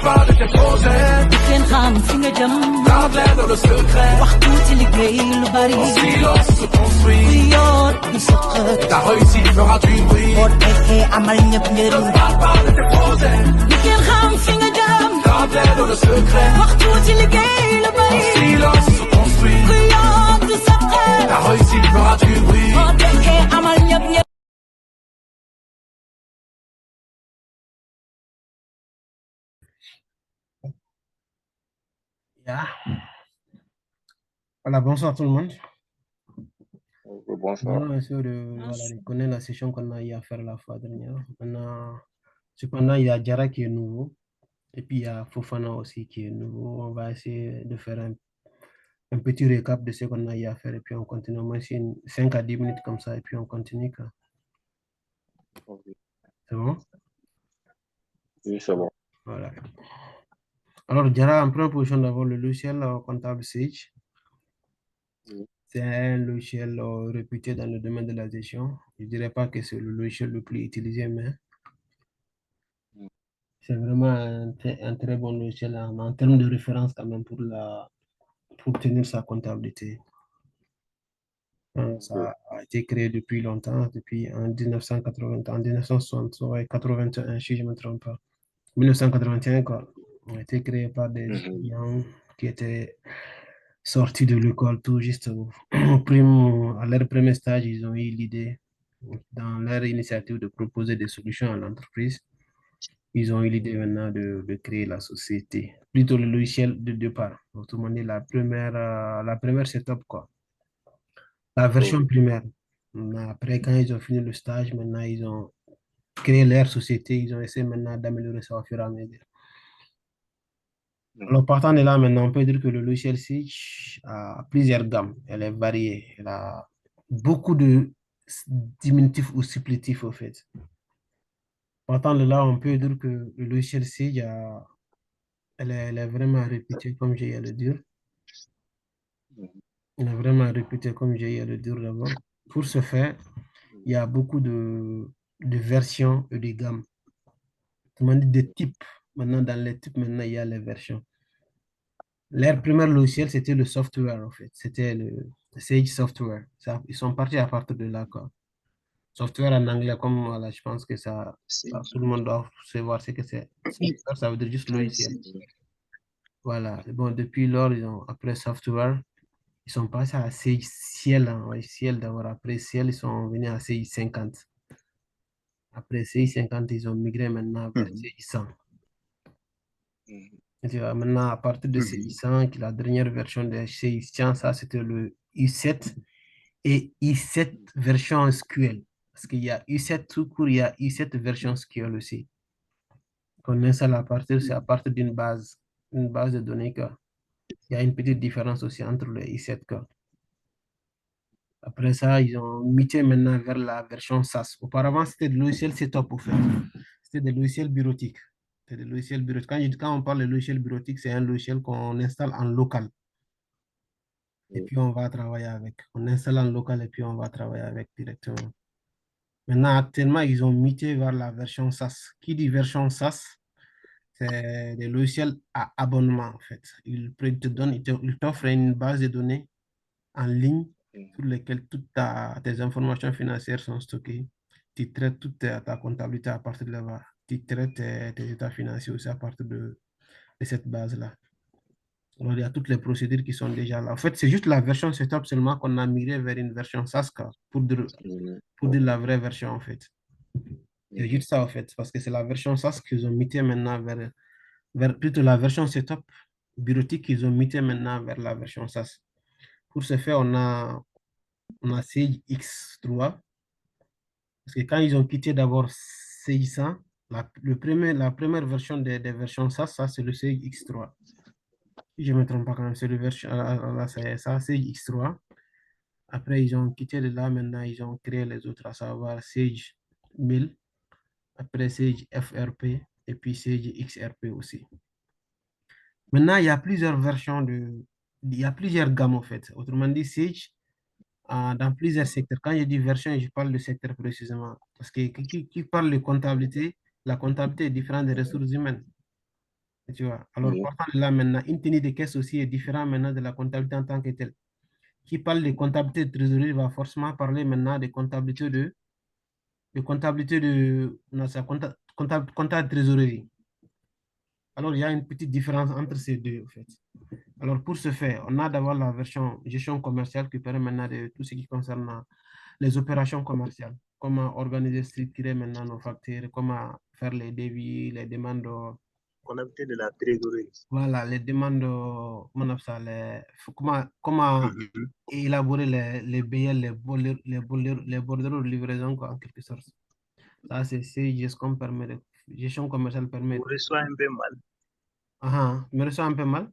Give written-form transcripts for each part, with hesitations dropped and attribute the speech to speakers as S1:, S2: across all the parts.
S1: parle pas de tes projets. Garde-les dans le secret. En silence se construit. Ta réussite fera du bruit. Ne parle pas de tes projets. Garde-les dans le secret. En silence se construit. Ta réussite fera du bruit.
S2: Yeah. Voilà, bonsoir tout le monde.
S3: Bonsoir.
S2: On essaie de connaître la session qu'on a eu à faire la fois dernière. Cependant, il y a Diarra qui est nouveau. Et puis il y a Fofana aussi qui est nouveau. On va essayer de faire un petit récap de ce qu'on a eu à faire. Et puis on continue. Au moins 5 à 10 minutes comme ça. Et puis on continue. C'est bon?
S3: Oui, c'est bon.
S2: Voilà. Alors, Diarra, en première position, d'avoir le logiciel comptable Sage. C'est un logiciel réputé dans le domaine de la gestion. Je ne dirais pas que c'est le logiciel le plus utilisé, mais c'est vraiment un très bon logiciel en termes de référence quand même pour tenir sa comptabilité. Ça a été créé depuis longtemps, depuis en 1980, en 1981, si je ne me trompe pas. 1981, quoi. Ça a été créé par des étudiants qui étaient sortis de l'école tout juste à leur premier stage, ils ont eu l'idée, dans leur initiative, de proposer des solutions à l'entreprise. Ils ont eu l'idée maintenant de créer la société, plutôt le logiciel de départ. Autrement dit, la première setup, quoi. La version primaire. Après, quand ils ont fini le stage, maintenant, ils ont créé leur société. Ils ont essayé maintenant d'améliorer ça au fur et à mesure. Alors, partant de là, maintenant, on peut dire que le logiciel Sage a plusieurs gammes. Elle est variée. Elle a beaucoup de diminutifs ou supplétifs, au fait. Partant de là, on peut dire que le logiciel Sage, elle est vraiment réputée, comme j'ai eu à le dire. Elle est vraiment réputée, comme j'ai eu à le dire d'abord. Pour ce faire, il y a beaucoup de versions et de gammes. On dit des types. Maintenant, dans les types, maintenant, il y a les versions. Leur premier logiciel, c'était le software, en fait. C'était le Sage Software. Ça, ils sont partis à partir de là, quoi. Software en anglais, comme voilà, je pense que tout le monde doit savoir ce que c'est. Software, ça veut dire juste logiciel. Voilà. Bon, depuis lors, après software, ils sont passés à Sage Ciel. Hein, Ciel d'abord. Après Ciel, ils sont venus à Sage 50. Après Sage 50, ils ont migré maintenant vers Sage 100. Maintenant, à partir de Sage 100, la dernière version de Sage 100, ça c'était le U7 et I7 version SQL. Parce qu'il y a U7 tout court, il y a U7 version SQL aussi. Qu'on installe c'est à partir d'une base de données. Il y a une petite différence aussi entre le I7. Après ça, ils ont muté maintenant vers la version SAS. Auparavant, c'était des logiciels setup, au fait. C'était des logiciels bureautiques. C'est des logiciels bureautiques. Quand on parle de logiciel bureautique, c'est un logiciel qu'on installe en local. Et puis, on va travailler avec. On installe en local et puis on va travailler avec directement. Maintenant, actuellement, ils ont muté vers la version SAS. Qui dit version SAS? C'est des logiciels à abonnement, en fait. Ils t'offrent une base de données en ligne sur lesquelles toutes tes informations financières sont stockées. Tu traites toute ta comptabilité à partir de là-bas. Tu traites tes états financiers aussi à partir de cette base-là. Alors, il y a toutes les procédures qui sont déjà là. En fait, c'est juste la version setup seulement qu'on a migré vers une version SAS pour dire la vraie version, en fait. C'est juste ça, en fait, parce que c'est la version SAS qu'ils ont muté maintenant vers plutôt la version setup bureautique qu'ils ont muté maintenant vers la version SAS. Pour ce faire, on a Sage X3. Parce que quand ils ont quitté d'abord Sage 100, la première version des versions SAS, ça c'est le Sage X3. Si je ne me trompe pas quand même, c'est le version, là, c'est ça, Sage X3. Après, ils ont quitté de là, maintenant ils ont créé les autres, à savoir Sage 1000, après Sage FRP, et puis Sage XRP aussi. Maintenant, il y a plusieurs versions il y a plusieurs gammes en fait. Autrement dit, Sage, dans plusieurs secteurs. Quand je dis version, je parle de secteur précisément. Parce que qui parle de comptabilité, la comptabilité est différente des ressources humaines. Tu vois. Alors, partant de là, maintenant, une tenue de caisse aussi est différente maintenant de la comptabilité en tant que telle. Qui parle de comptabilité de trésorerie va forcément parler maintenant de comptabilité de, non, c'est compta de trésorerie. Alors, il y a une petite différence entre ces deux, en fait. Alors, pour ce faire, on a d'abord la version gestion commerciale qui permet maintenant de tout ce qui concerne les opérations commerciales. Comment organiser, structurer maintenant nos factures, comment faire les devis, les demandes,
S4: Comptabilité de la trésorerie.
S2: voilà, les demandes, comment élaborer les BL, les bordereaux de livraison, quoi, en quelque sorte. Ça, c'est gestion commerciale permet.
S4: Vous reçoit un peu mal.
S2: Ah, me ressens un peu mal.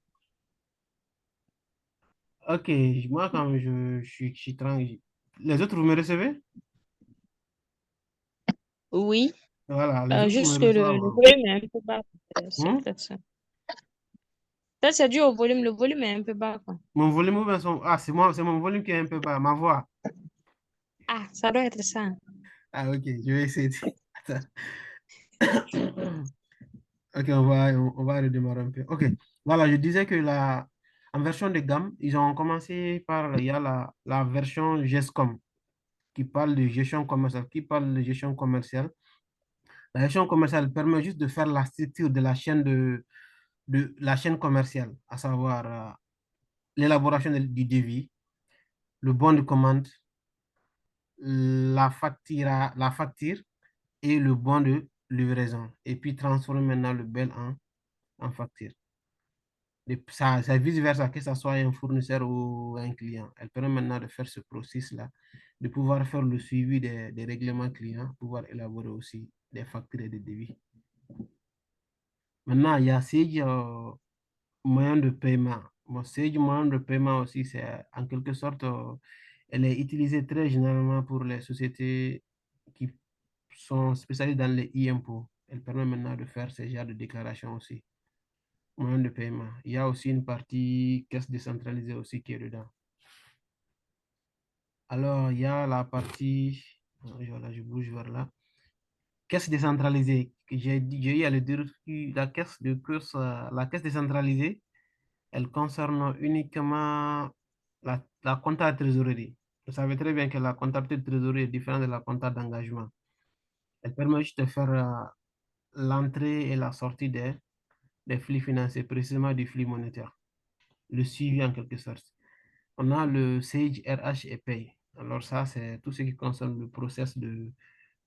S2: Ok, moi, quand je suis tranquille. Les autres, vous me recevez?
S5: Oui,
S2: Voilà, les autres
S5: juste
S2: me
S5: que
S2: reçoivent.
S5: le volume est un peu bas. C'est
S2: Hmm?
S5: peut-être ça. Ça, c'est dû au volume. Le volume est un peu bas, quoi.
S2: Mon volume, ou bien ah, c'est moi, c'est mon volume qui est un peu bas, ma voix.
S5: Ah, ça doit être ça.
S2: Ah, ok, je vais essayer Attends. Ok, on va redémarrer un peu. Ok, voilà, je disais que en version de gamme, ils ont commencé par, il y a la version GESCOM qui parle de gestion commerciale, La gestion commerciale permet juste de faire la structure de la chaîne de la chaîne commerciale, à savoir l'élaboration du devis, le bon de commande, la facture et le bon de livraison. Et puis transformer maintenant le BEL en facture. Et ça vice-versa, que ce soit un fournisseur ou un client. Elle permet maintenant de faire ce processus-là, de pouvoir faire le suivi des règlements clients, pouvoir élaborer aussi des factures et des devis. Maintenant, il y a ces moyens de paiement. Bon, ces moyens de paiement aussi, c'est en quelque sorte, elle est utilisée très généralement pour les sociétés qui sont spécialisées dans les e-impôts. Elle permet maintenant de faire ce genre de déclaration aussi. Moyen de paiement. Il y a aussi une partie caisse décentralisée aussi qui est dedans. Alors, il y a la partie, voilà, je bouge vers là. Caisse décentralisée, que j'ai eu à le dire, la caisse décentralisée, elle concerne uniquement la compta de trésorerie. Vous savez très bien que la comptabilité de trésorerie est différente de la compta d'engagement. Elle permet juste de faire l'entrée et la sortie des flux financiers, précisément du flux monétaire. Le suivi en quelque sorte. On a le Sage RH et Pay. Alors ça, c'est tout ce qui concerne le process de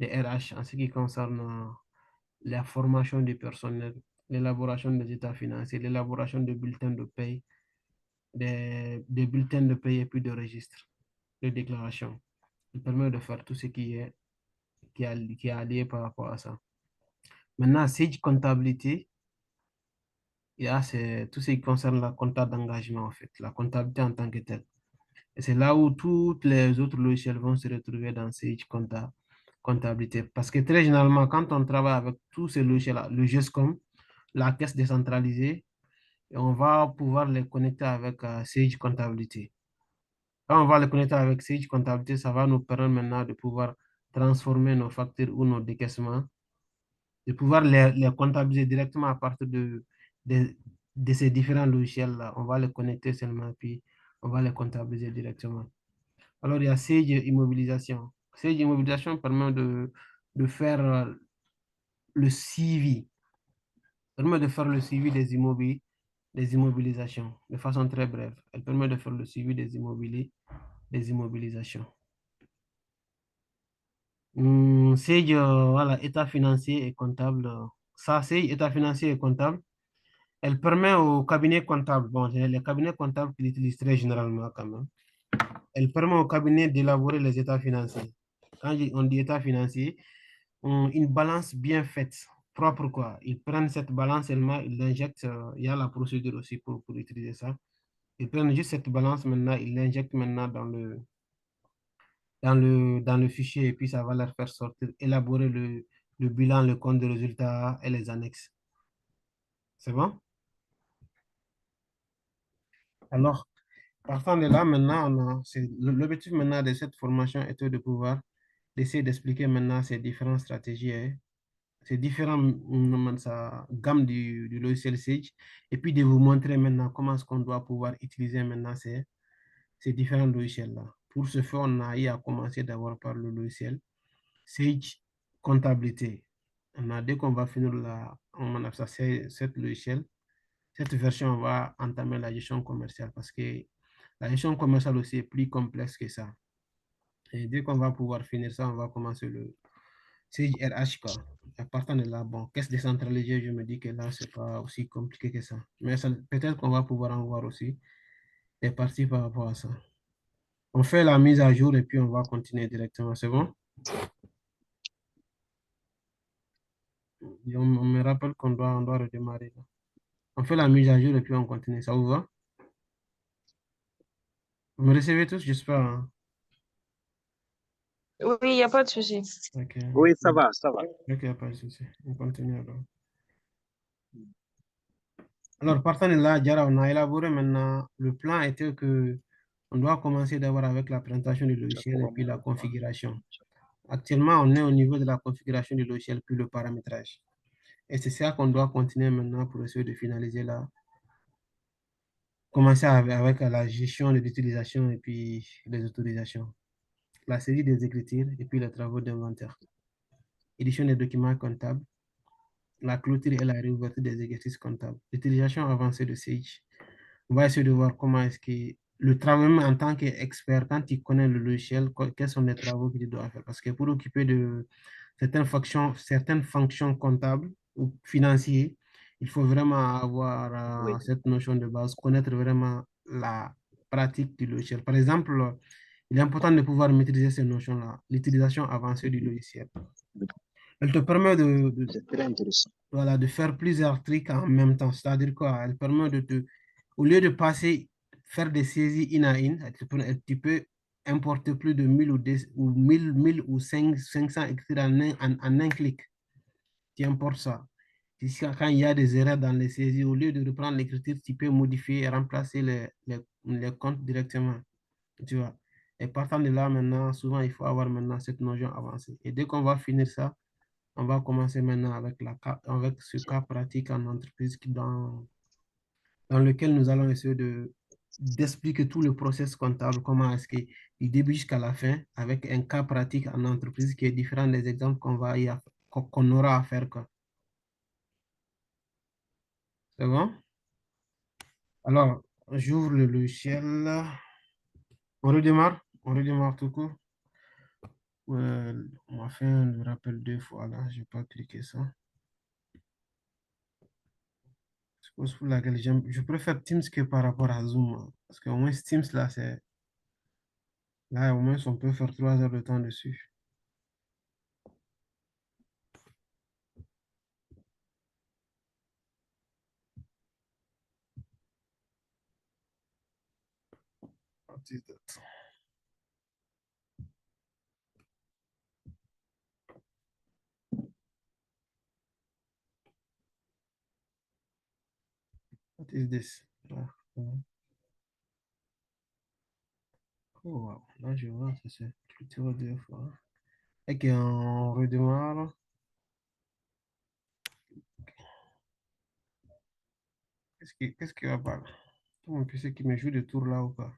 S2: RH en ce qui concerne la formation du personnel, l'élaboration des états financiers, l'élaboration des bulletins de paye, des bulletins de paye et puis de registre, de déclaration. Il permet de faire tout ce qui est allié par rapport à ça. Maintenant, Sage Comptabilité, c'est tout ce qui concerne la compta d'engagement, en fait, la comptabilité en tant que telle. Et c'est là où tous les autres logiciels vont se retrouver dans Sage Comptabilité. Parce que très généralement, quand on travaille avec tous ces logiciels-là, le GESCOM, la caisse décentralisée, et on va pouvoir les connecter avec Sage Comptabilité. Quand on va les connecter avec Sage Comptabilité, ça va nous permettre maintenant de pouvoir transformer nos factures ou nos décaissements, de pouvoir les comptabiliser directement à partir de, de ces différents logiciels-là. On va les connecter seulement, puis on va les comptabiliser directement. Alors, il y a Sage Immobilisation. Sage Immobilisation permet de faire le suivi, permet de faire le suivi des immobilisations de façon très brève. Elle permet de faire le suivi des immobilisations. Sage, voilà, état financier et comptable. Ça, Sage, état financier et comptable. Elle permet aux cabinets comptables, bon, les cabinets comptables qui l'utilisent très généralement quand même, elle permet au cabinet d'élaborer les états financiers. Quand on dit état financier, une balance bien faite, propre quoi. Ils prennent cette balance seulement, ils l'injectent, il y a la procédure aussi pour utiliser ça. Ils prennent juste cette balance maintenant, ils l'injectent maintenant dans le fichier et puis ça va leur faire sortir, élaborer le bilan, le compte de résultats et les annexes. C'est bon? Alors, partant de là, maintenant, l'objectif maintenant de cette formation était de pouvoir essayer d'expliquer maintenant ces différentes stratégies, ces différentes ça, gammes du logiciel Sage, et puis de vous montrer maintenant comment est-ce qu'on doit pouvoir utiliser maintenant ces différents logiciels-là. Pour ce faire, on a eu à commencer d'abord par le logiciel Sage Comptabilité. Dès qu'on va finir on a ça, cette logiciel, cette version, on va entamer la gestion commerciale parce que la gestion commerciale aussi est plus complexe que ça. Et dès qu'on va pouvoir finir ça, on va commencer le Sage RH, quoi. À partir de là, bon, caisse décentralisée, je me dis que là, c'est pas aussi compliqué que ça. Mais peut-être qu'on va pouvoir en voir aussi des parties par rapport à ça. On fait la mise à jour et puis on va continuer directement. C'est bon? Et on me rappelle on doit redémarrer, là. On fait la mise à jour et puis on continue. Ça vous va? Vous me recevez tous, j'espère, hein?
S5: Oui, il n'y a pas de souci.
S2: Ok,
S4: Oui, ça va, ça va.
S2: ok, pas de souci. On continue alors. Alors, partant de là, Diara, on a élaboré maintenant. Le plan était que on doit commencer d'abord avec la présentation du logiciel et puis la configuration. Actuellement, on est au niveau de la configuration du logiciel puis le paramétrage. Et c'est ça qu'on doit continuer maintenant pour essayer de finaliser là. Commencer avec la gestion de l'utilisation et puis les autorisations. La série des écritures et puis les travaux d'inventaire. Édition des documents comptables, la clôture et la réouverture des exercices comptables. L'utilisation avancée de Sage. On va essayer de voir comment est-ce que le travail, même en tant qu'expert, quand tu connais le logiciel, quels sont les travaux que tu dois faire. Parce que pour occuper de certaines fonctions comptables ou financières, il faut vraiment avoir
S4: Oui,
S2: cette notion de base, connaître vraiment la pratique du logiciel. Par exemple, il est important de pouvoir maîtriser ces notions-là, l'utilisation avancée du logiciel. Elle te permet
S4: c'est très intéressant.
S2: voilà, de faire plusieurs trucs en même temps. C'est-à-dire quoi? Elle permet au lieu de faire des saisies in à in, tu peux importer plus de 1000 1000 ou 500 écrits en un clic. Tu importes ça. Quand il y a des erreurs dans les saisies, au lieu de reprendre l'écriture, tu peux modifier et remplacer les comptes directement. Tu vois. Et partant de là, maintenant, souvent, il faut avoir maintenant cette notion avancée. Et dès qu'on va finir ça, on va commencer maintenant avec ce cas pratique en entreprise dans lequel nous allons essayer d'expliquer tout le process comptable, comment est-ce qu'il début jusqu'à la fin, avec un cas pratique en entreprise qui est différent des exemples qu'on aura à faire, quoi. C'est bon? Alors, j'ouvre le logiciel. On redémarre tout court. On m'a fait un rappel 2 fois là, je n'ai pas cliqué ça. C'est pour laquelle je préfère Teams que par rapport à Zoom, hein. Parce qu'au moins Teams là, là, au moins on peut faire 3 heures de temps dessus. What is that? What is this? Ah, oh, wow. Là, je vois, c'est plutôt 2 fois. Ok, on redémarre. Qu'est-ce qui va pas là? Mon PC qui me joue de tour là ou pas?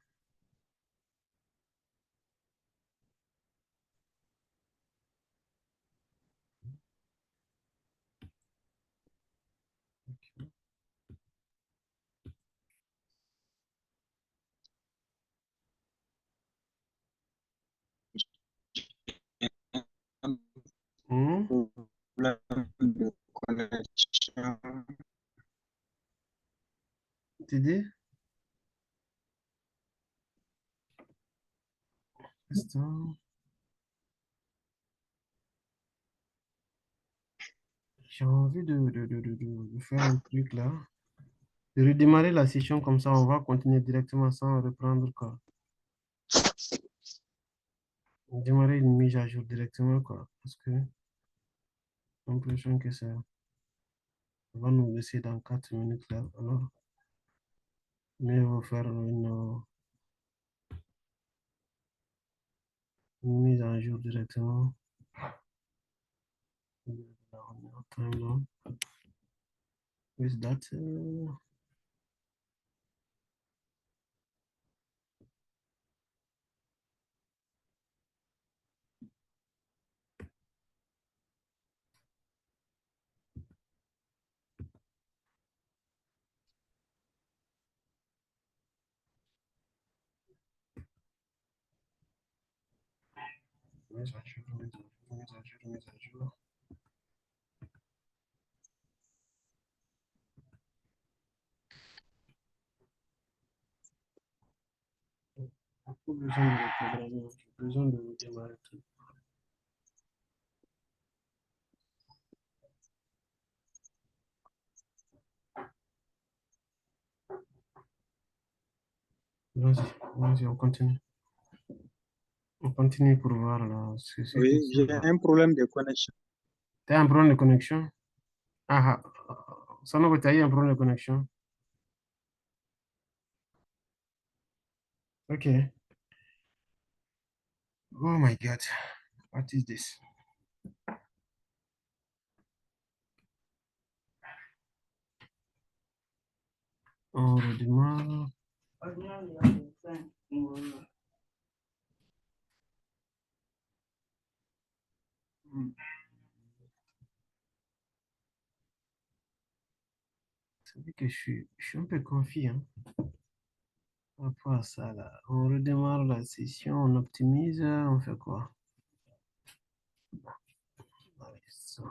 S2: Hmm?
S4: Problème de connexion.
S2: Tu dis? Instant. J'ai envie de faire un truc là. De redémarrer la session comme ça, on va continuer directement sans reprendre quoi. Démarrer une mise à jour directement quoi. Parce que j'ai l'impression que ça va nous laisser dans 4 minutes là. Alors, mieux vaut faire une mise à jour directement. Alors, on est en timeline. With that. Mise à jour, mise à jour, mise à jour. J'ai pas besoin de reprogrammer, j'ai besoin de démarrer tout. Vas-y, on continue. On continue pour voir là.
S4: Oui, j'ai un problème de connexion.
S2: T'as un problème de connexion? Ah, ça n'a pas eu un problème de connexion. Ok. Oh my God. What is this? On redémarre. C'est vrai que je suis un peu confus, hein. Par rapport à ça, là. On redémarre la session, on optimise, on fait quoi? Allez, ça.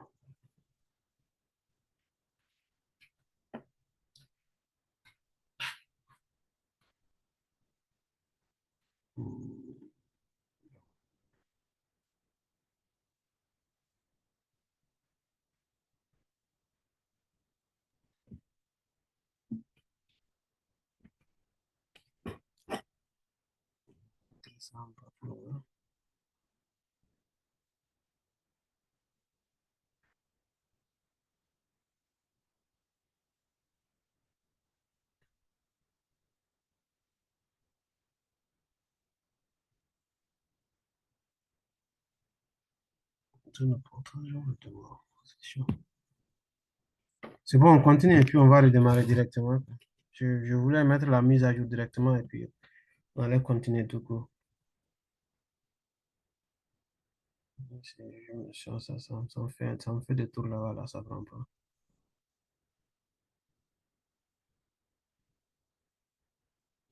S2: Ça, on va voir. C'est bon, on continue et puis on va redémarrer directement. Je voulais mettre la mise à jour directement et puis on allait continuer tout court. Ça me fait des tours là-bas, là, ça prend pas.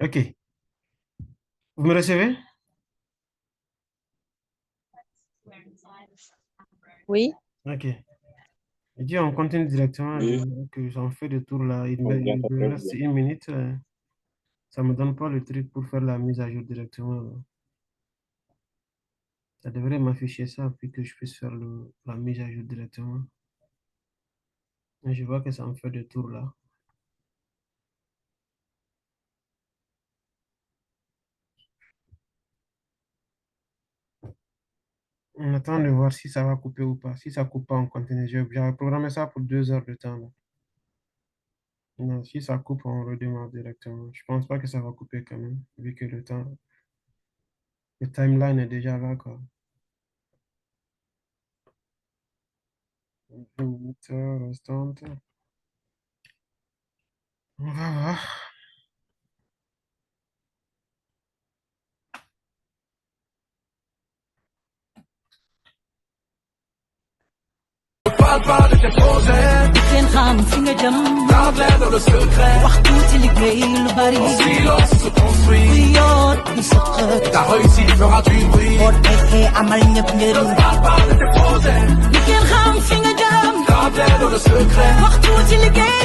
S2: Ok. Vous me recevez?
S5: Oui.
S2: Ok. Je dis on continue directement,
S3: Oui.
S2: que j'en fais des tours là. Il
S3: On vient
S2: me
S3: d'appeler,
S2: reste 1 minute. Ça me donne pas le truc pour faire la mise à jour directement, là. Ça devrait m'afficher ça puis que je puisse faire la mise à jour directement. Et je vois que ça me fait des tours là. On attend de voir si ça va couper ou pas. Si ça coupe pas, on continue. J'avais programmé ça pour 2 heures de temps, là. Non, si ça coupe, on redémarre directement. Je pense pas que ça va couper quand même, vu que le timeline est déjà là, quoi. 20 minutes restantes. On va voir.
S1: كان خام في نجم وحدوت القيل بريء رياض بسقط ورقي عملنا بنرو كان خام في نجم وحدوت القيل